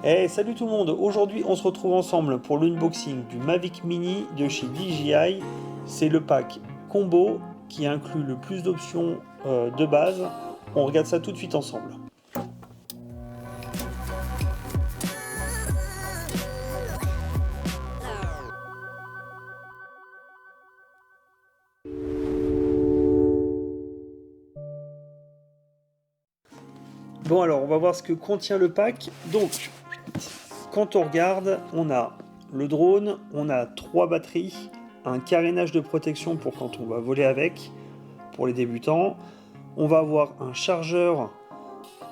Hey, salut tout le monde! Aujourd'hui, on se retrouve ensemble pour l'unboxing du Mavic Mini de chez DJI. C'est le pack combo qui inclut le plus d'options de base. On regarde ça tout de suite ensemble. Bon, alors on va voir ce que contient le pack. Donc, quand on regarde, on a le drone, on a 3 batteries, un carénage de protection pour quand on va voler avec, pour les débutants. On va avoir un chargeur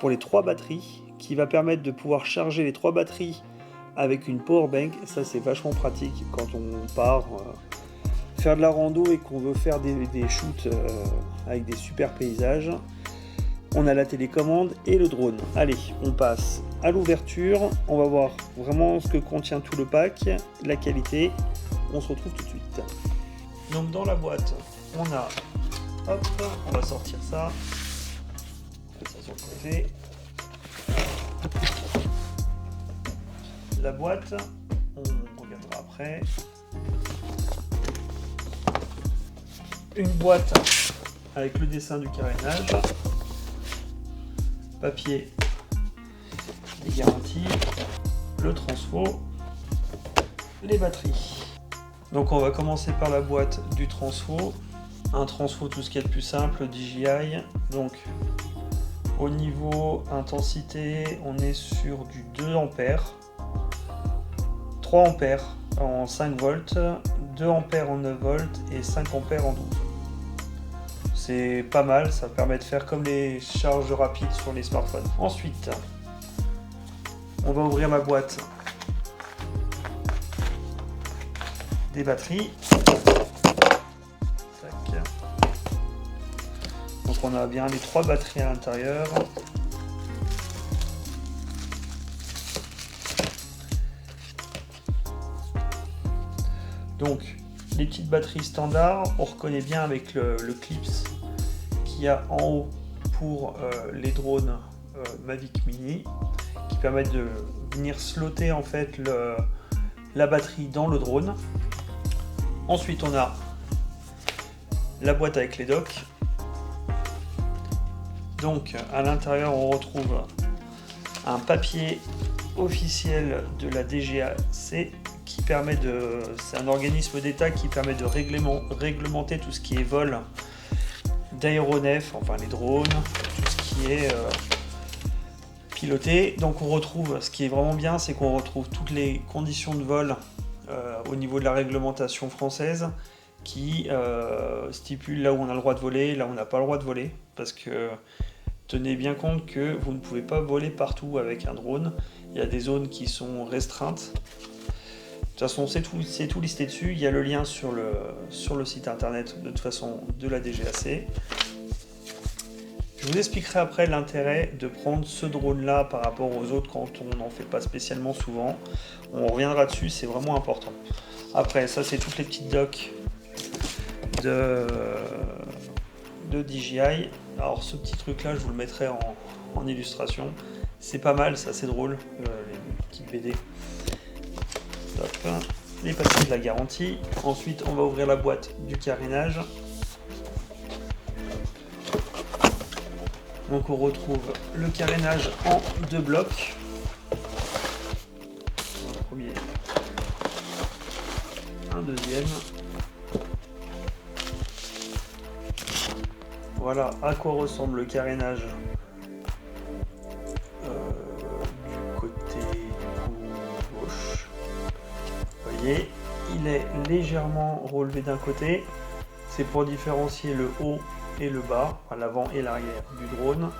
pour les 3 batteries qui va permettre de pouvoir charger les 3 batteries avec une powerbank. Ça, c'est vachement pratique quand on part faire de la rando et qu'on veut faire des shoots avec des super paysages. On a la télécommande et le drone. Allez, on passe à l'ouverture. On va voir vraiment ce que contient tout le pack, la qualité. On se retrouve tout de suite. Donc dans la boîte, on a, hop, on va sortir ça. Ça sur le côté. La boîte, on regardera après. Une boîte avec le dessin du carénage. Papier, les garanties, le transfo, les batteries. Donc on va commencer par la boîte du transfo. Un transfo, tout ce qui est de plus simple, DJI. Donc au niveau intensité, on est sur du 2 ampères, 3 ampères en 5 volts, 2 ampères en 9 volts et 5 ampères en 12. C'est pas mal, ça permet de faire comme les charges rapides sur les smartphones. Ensuite, on va ouvrir la boîte des batteries. Tac. Donc on a bien les 3 batteries à l'intérieur. Donc les petites batteries standards, on reconnaît bien avec le clips qu'il y a en haut pour les drones Mavic Mini, qui permettent de venir slotter en fait la batterie dans le drone. Ensuite on a la boîte avec les docks. Donc à l'intérieur on retrouve un papier officiel de la DGAC qui permet c'est un organisme d'État qui permet de réglementer tout ce qui est vol d'aéronefs, enfin les drones, tout ce qui est piloté. Donc on retrouve, ce qui est vraiment bien, c'est qu'on retrouve toutes les conditions de vol au niveau de la réglementation française qui stipule là où on a le droit de voler, là où on n'a pas le droit de voler, parce que tenez bien compte que vous ne pouvez pas voler partout avec un drone. Il y a des zones qui sont restreintes. De toute façon, c'est tout listé dessus. Il y a le lien sur le site internet de toute façon de la DGAC. Je vous expliquerai après l'intérêt de prendre ce drone-là par rapport aux autres quand on n'en fait pas spécialement souvent. On reviendra dessus, c'est vraiment important. Après, ça c'est toutes les petites docks de DJI. Alors ce petit truc-là, je vous le mettrai en illustration. C'est pas mal, ça c'est drôle, les petites BD. Hop, les papiers de la garantie. Ensuite, on va ouvrir la boîte du carénage. Donc, on retrouve le carénage en 2 blocs. Un premier, un deuxième. Voilà à quoi ressemble le carénage du côté gauche. Vous voyez, il est légèrement relevé d'un côté. C'est pour différencier le haut et le bas, enfin, l'avant et l'arrière du drone.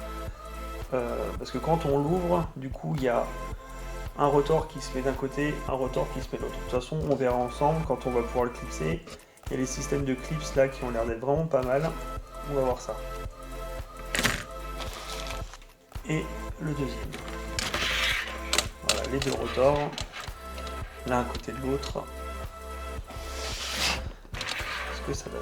Parce que quand on l'ouvre, du coup, il y a un rotor qui se met d'un côté, un rotor qui se met de l'autre. De toute façon, on verra ensemble quand on va pouvoir le clipser. Il y a les systèmes de clips là qui ont l'air d'être vraiment pas mal. On va voir ça. Et le deuxième. Voilà, les 2 rotors. L'un à côté de l'autre. Ce que ça donne.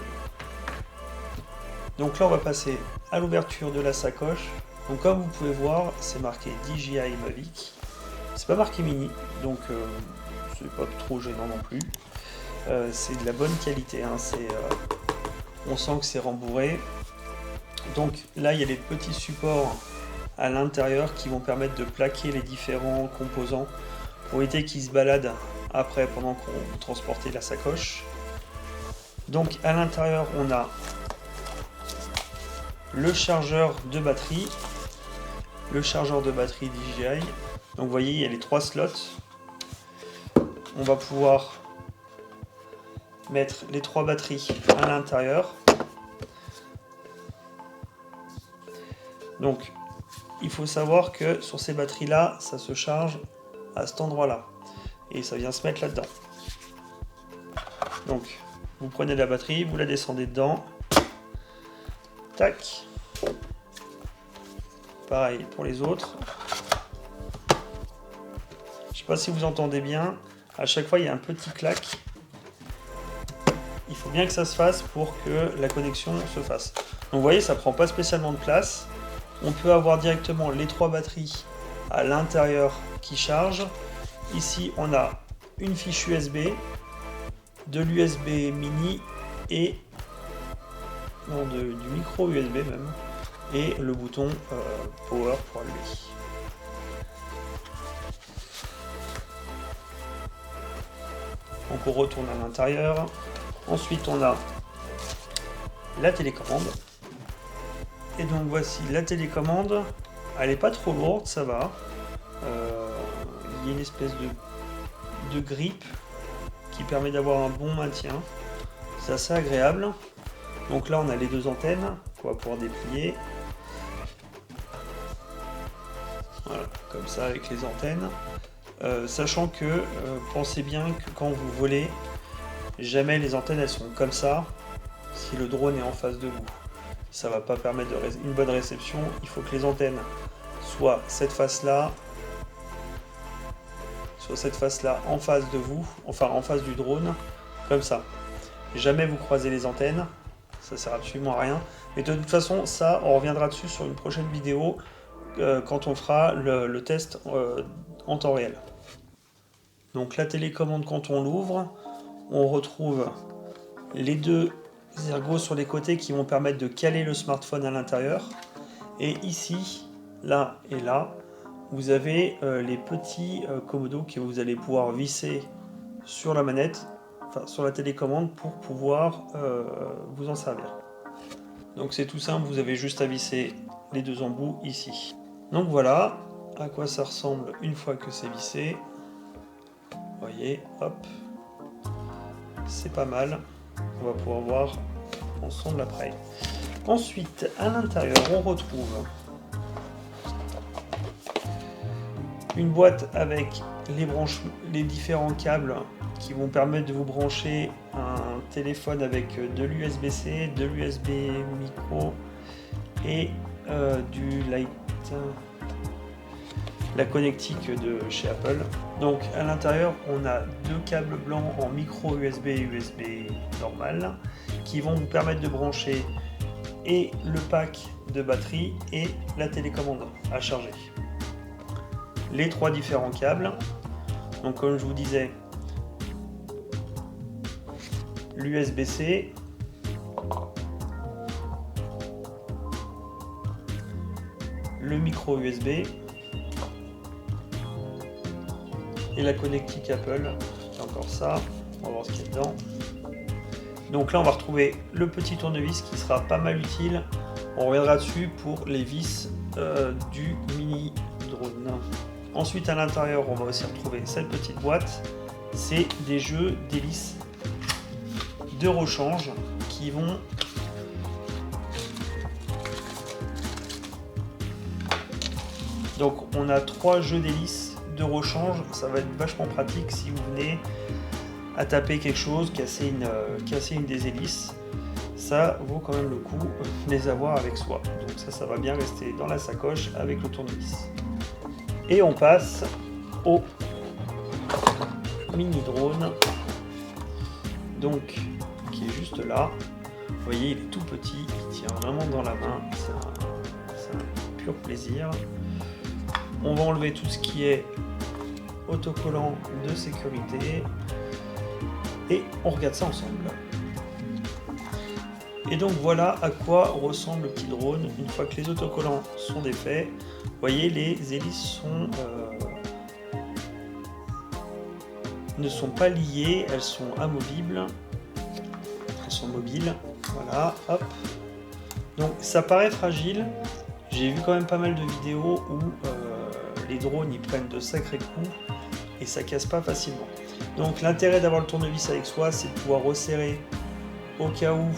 Donc là, on va passer à l'ouverture de la sacoche. Donc comme vous pouvez voir, c'est marqué DJI Mavic. C'est pas marqué mini, donc c'est pas trop gênant non plus. C'est de la bonne qualité, hein. On sent que c'est rembourré. Donc là, il y a les petits supports à l'intérieur qui vont permettre de plaquer les différents composants pour éviter qu'ils se baladent après pendant qu'on transportait la sacoche. Donc à l'intérieur, on a le chargeur de batterie, DJI. Donc vous voyez, il y a les 3 slots. On va pouvoir mettre les 3 batteries à l'intérieur. Donc il faut savoir que sur ces batteries là, ça se charge à cet endroit là et ça vient se mettre là dedans. Donc vous prenez la batterie, vous la descendez dedans, tac, pareil pour les autres. Je sais pas si vous entendez bien, à chaque fois il y a un petit clac. Il faut bien que ça se fasse pour que la connexion se fasse. Donc vous voyez, ça prend pas spécialement de place. On peut avoir directement les 3 batteries à l'intérieur qui chargent. Ici on a une fiche USB, de l'USB mini et du micro USB même, et le bouton power pour allumer. Donc on retourne à l'intérieur. Ensuite on a la télécommande. Et donc voici la télécommande. Elle n'est pas trop lourde, ça va. Il y a une espèce de grippe qui permet d'avoir un bon maintien. C'est assez agréable. Donc là on a les 2 antennes qu'on va pouvoir déplier. Voilà, comme ça avec les antennes. Sachant que pensez bien que quand vous volez, jamais les antennes elles sont comme ça si le drone est en face de vous. Ça va pas permettre une bonne réception. Il faut que les antennes soient cette face là, en face de vous, enfin en face du drone, comme ça. Jamais vous croisez les antennes, ça sert absolument à rien. Mais de toute façon, ça, on reviendra dessus sur une prochaine vidéo quand on fera le test en temps réel. Donc la télécommande, quand on l'ouvre, on retrouve les 2 ergots sur les côtés qui vont permettre de caler le smartphone à l'intérieur. Et ici, là et là, vous avez les petits commodos que vous allez pouvoir visser sur la manette, enfin sur la télécommande, pour pouvoir vous en servir. Donc c'est tout simple, vous avez juste à visser les 2 embouts ici. Donc voilà à quoi ça ressemble une fois que c'est vissé. Vous voyez, hop, c'est pas mal. On va pouvoir voir ensemble après. Ensuite, à l'intérieur, on retrouve une boîte avec les différents câbles qui vont permettre de vous brancher un téléphone avec de l'USB-C, de l'USB micro et du light, la connectique de chez Apple. Donc à l'intérieur, on a 2 câbles blancs en micro USB et USB normal qui vont vous permettre de brancher et le pack de batterie et la télécommande à charger. Les 3 différents câbles. Donc comme je vous disais, l'USB-C, le micro USB et la connectique Apple. C'est encore ça. On va voir ce qu'il y a dedans. Donc là on va retrouver le petit tournevis qui sera pas mal utile. On reviendra dessus pour les vis du mini drone. Ensuite à l'intérieur on va aussi retrouver cette petite boîte. C'est des jeux d'hélices de rechange qui vont donc on a 3 jeux d'hélices de rechange. Ça va être vachement pratique si vous venez à taper quelque chose, casser une des hélices. Ça vaut quand même le coup de les avoir avec soi. Donc ça va bien rester dans la sacoche avec le tournevis. Et on passe au mini drone, donc qui est juste là. Vous voyez, il est tout petit, il tient vraiment dans la main. C'est un pur plaisir. On va enlever tout ce qui est autocollant de sécurité et on regarde ça ensemble. Et donc voilà à quoi ressemble le petit drone une fois que les autocollants sont défaits. Vous voyez, les hélices ne sont pas liées, elles sont amovibles. Elles sont mobiles. Voilà, hop. Donc ça paraît fragile. J'ai vu quand même pas mal de vidéos où les drones ils prennent de sacrés coups et ça casse pas facilement. Donc l'intérêt d'avoir le tournevis avec soi, c'est de pouvoir resserrer au cas où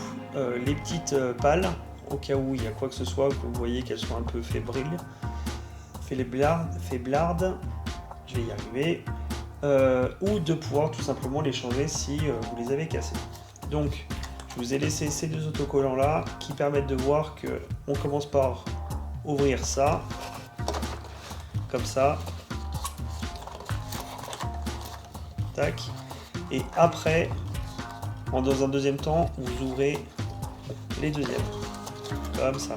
les petites pales, au cas où il y a quoi que ce soit, que vous voyez qu'elles sont un peu fébriles, faiblardes, je vais y arriver, ou de pouvoir tout simplement les changer si vous les avez cassées. Donc je vous ai laissé ces deux autocollants là qui permettent de voir que on commence par ouvrir ça, comme ça, tac, et après, dans un deuxième temps, vous ouvrez les deuxièmes, comme ça,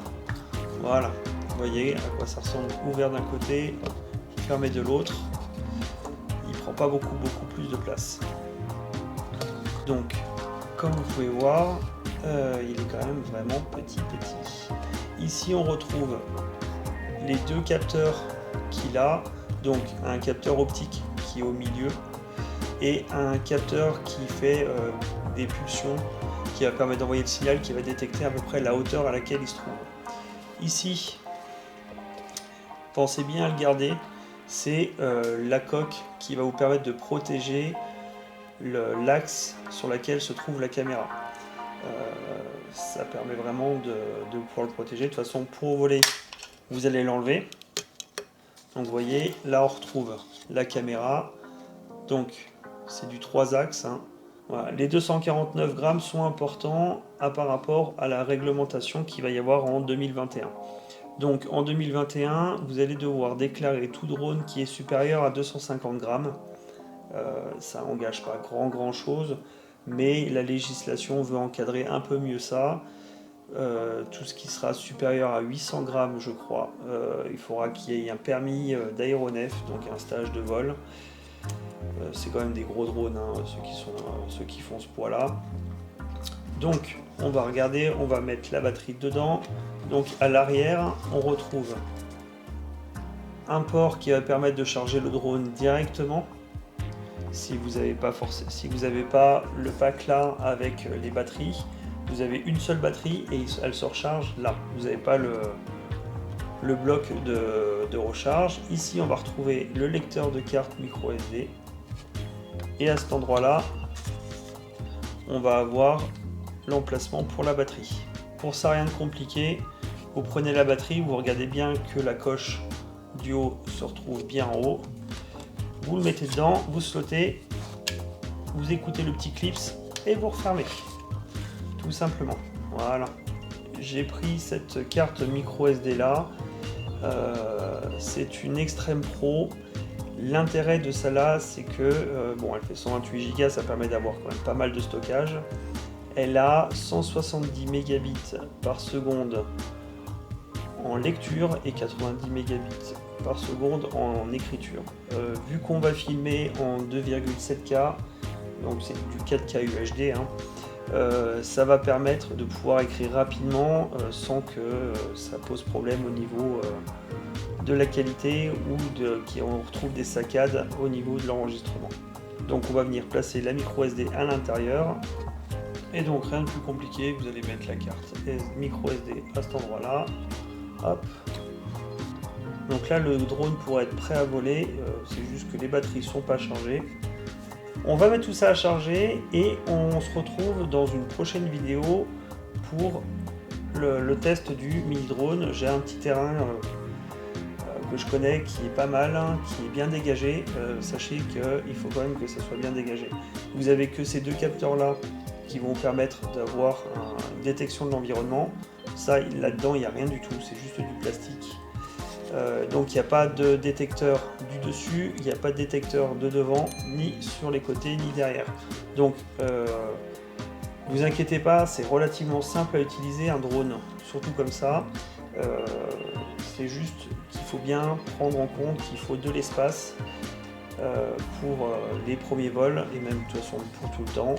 voilà, vous voyez à quoi ça ressemble, ouvert d'un côté, fermé de l'autre, il prend pas beaucoup plus de place. Donc, comme vous pouvez voir, il est quand même vraiment petit. Ici on retrouve les deux capteurs qu'il a, donc un capteur optique qui est au milieu et un capteur qui fait des pulsions qui va permettre d'envoyer le signal qui va détecter à peu près la hauteur à laquelle il se trouve. Ici, pensez bien à le garder, c'est la coque qui va vous permettre de protéger l'axe sur lequel se trouve la caméra. Ça permet vraiment de pouvoir le protéger. De toute façon, pour voler, vous allez l'enlever. Donc vous voyez, là on retrouve la caméra. Donc c'est du 3 axes. Hein. Voilà. Les 249 grammes sont importants par rapport à la réglementation qu'il va y avoir en 2021. Donc en 2021, vous allez devoir déclarer tout drone qui est supérieur à 250 grammes. Ça n'engage pas grand chose, mais la législation veut encadrer un peu mieux ça. Tout ce qui sera supérieur à 800 grammes, je crois, il faudra qu'il y ait un permis d'aéronef, donc un stage de vol. C'est quand même des gros drones, hein, ceux qui font ce poids-là. Donc, on va regarder, on va mettre la batterie dedans. Donc, à l'arrière, on retrouve un port qui va permettre de charger le drone directement. Si vous n'avez pas le pack là avec les batteries, vous avez une seule batterie et elle se recharge là. Vous n'avez pas le bloc de recharge. Ici, on va retrouver le lecteur de carte micro SD. Et à cet endroit-là, on va avoir l'emplacement pour la batterie. Pour ça, rien de compliqué. Vous prenez la batterie, vous regardez bien que la coche du haut se retrouve bien en haut. Vous le mettez dedans, vous slottez, vous écoutez le petit clips et vous refermez. Tout simplement. Voilà. J'ai pris cette carte micro SD là. C'est une Extreme Pro. L'intérêt de celle-là, c'est que bon, elle fait 128 Go, ça permet d'avoir quand même pas mal de stockage. Elle a 170 mégabits par seconde en lecture et 90 mégabits par seconde en écriture. Vu qu'on va filmer en 2,7K, donc c'est du 4K UHD, hein, ça va permettre de pouvoir écrire rapidement sans que ça pose problème au niveau de la qualité ou on retrouve des saccades au niveau de l'enregistrement. Donc on va venir placer la micro SD à l'intérieur et donc rien de plus compliqué, vous allez mettre la carte micro SD à cet endroit là. Hop. Donc là le drone pourrait être prêt à voler, c'est juste que les batteries sont pas chargées. On va mettre tout ça à charger et on se retrouve dans une prochaine vidéo pour le test du mini drone. J'ai un petit terrain que je connais qui est pas mal, hein, qui est bien dégagé. Sachez qu'il faut quand même que ça soit bien dégagé. Vous avez que ces deux capteurs là qui vont permettre d'avoir une détection de l'environnement. Ça, là-dedans, il n'y a rien du tout, c'est juste du plastique. Donc il n'y a pas de détecteur du dessus, il n'y a pas de détecteur de devant, ni sur les côtés, ni derrière. Donc vous inquiétez pas, c'est relativement simple à utiliser un drone, surtout comme ça. C'est juste qu'il faut bien prendre en compte qu'il faut de l'espace. pour les premiers vols, et même de toute façon pour tout le temps.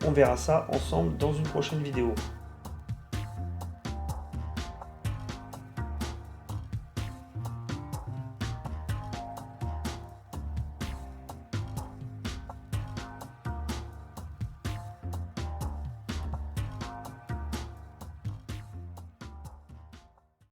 On verra ça ensemble dans une prochaine vidéo.